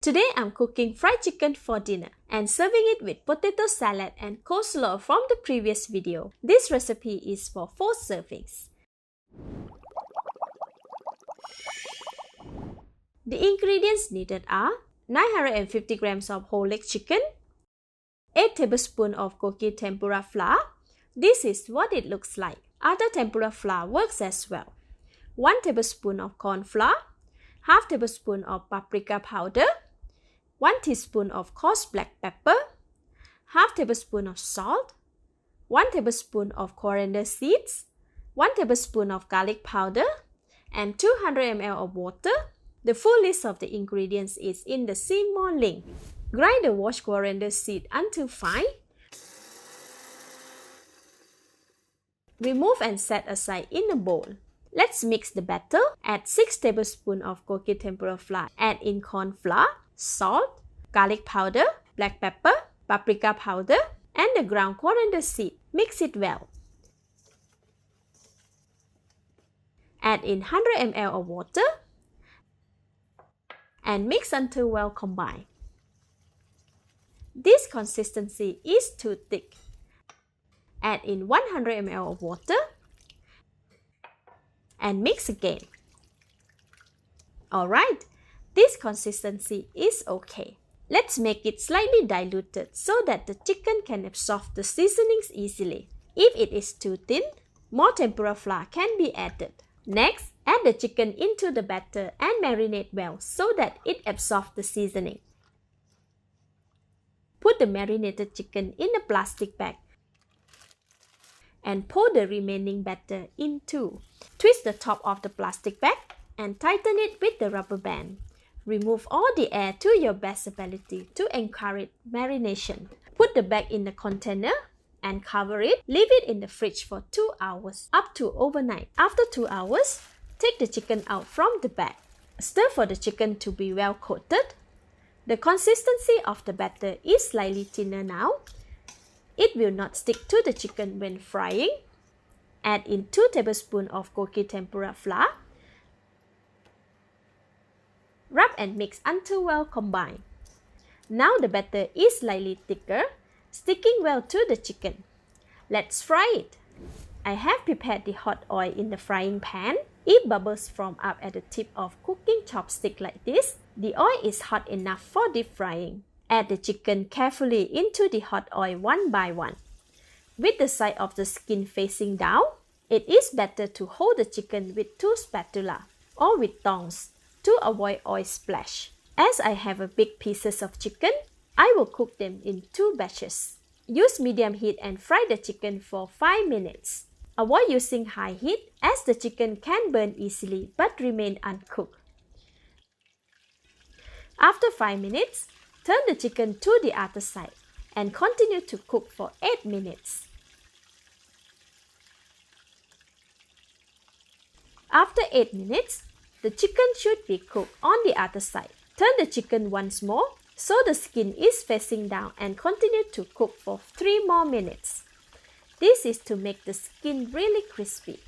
Today I'm cooking fried chicken for dinner and serving it with potato salad and coleslaw from the previous video. This recipe is for 4 servings. The ingredients needed are 950 grams of whole leg chicken, 8 tablespoons of Gogi tempura flour. This is what it looks like. Other tempura flour works as well. 1 tablespoon of cornflour, half tablespoon of paprika powder, 1 teaspoon of coarse black pepper, half tablespoon of salt, 1 tablespoon of coriander seeds, 1 tablespoon of garlic powder, and 200 ml of water. The full list of the ingredients is in the see more link. Grind the washed coriander seed until fine. Remove and set aside in a bowl. Let's mix the batter. Add 6 tablespoons of Gogi tempura flour. Add in corn flour, salt, garlic powder, black pepper, paprika powder, and the ground coriander seed. Mix it well. Add in 100 ml of water and mix until well combined. This consistency is too thick. Add in 100 ml of water and mix again. Alright, this consistency is okay. Let's make it slightly diluted so that the chicken can absorb the seasonings easily. If it is too thin, more tempura flour can be added. Next, add the chicken into the batter and marinate well so that it absorbs the seasoning. Put the marinated chicken in a plastic bag and pour the remaining batter into. Twist the top of the plastic bag and tighten it with the rubber band. Remove all the air to your best ability to encourage marination. Put the bag in the container and cover it. Leave it in the fridge for 2 hours, up to overnight. After 2 hours, take the chicken out from the bag. Stir for the chicken to be well coated. The consistency of the batter is slightly thinner now. It will not stick to the chicken when frying. Add in 2 tablespoons of Gogi tempura flour. Rub and mix until well combined. Now the batter is slightly thicker, sticking well to the chicken. Let's fry it. I have prepared the hot oil in the frying pan. If bubbles form up at the tip of cooking chopstick like this, the oil is hot enough for deep frying. Add the chicken carefully into the hot oil one by one. With the side of the skin facing down, it is better to hold the chicken with 2 spatula or with tongs to avoid oil splash. As I have a big pieces of chicken, I will cook them in 2 batches. Use medium heat and fry the chicken for 5 minutes. Avoid using high heat as the chicken can burn easily but remain uncooked. After 5 minutes, turn the chicken to the other side and continue to cook for 8 minutes. After 8 minutes, the chicken should be cooked on the other side. Turn the chicken once more so the skin is facing down and continue to cook for 3 more minutes. This is to make the skin really crispy.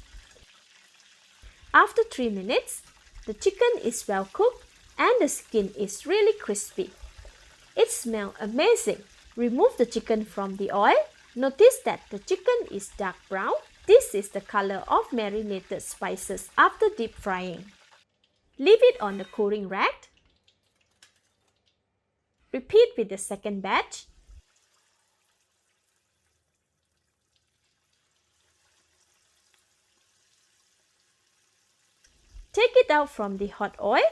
After 3 minutes, the chicken is well cooked and the skin is really crispy. It smells amazing. Remove the chicken from the oil. Notice that the chicken is dark brown. This is the color of marinated spices after deep frying. Leave it on the cooling rack. Repeat with the second batch. Take it out from the hot oil.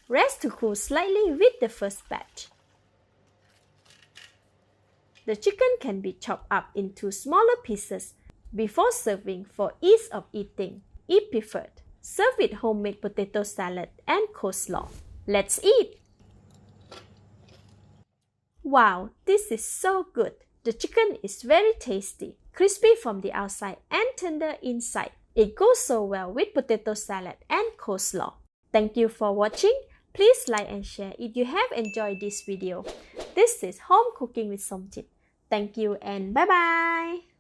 Rest to cool slightly with the first batch. The chicken can be chopped up into smaller pieces before serving for ease of eating, if preferred. Serve with homemade potato salad and coleslaw. Let's eat! Wow, this is so good! The chicken is very tasty, crispy from the outside and tender inside. It goes so well with potato salad and coleslaw. Thank you for watching. Please like and share if you have enjoyed this video. This is Home Cooking with Somjit. Thank you and bye-bye!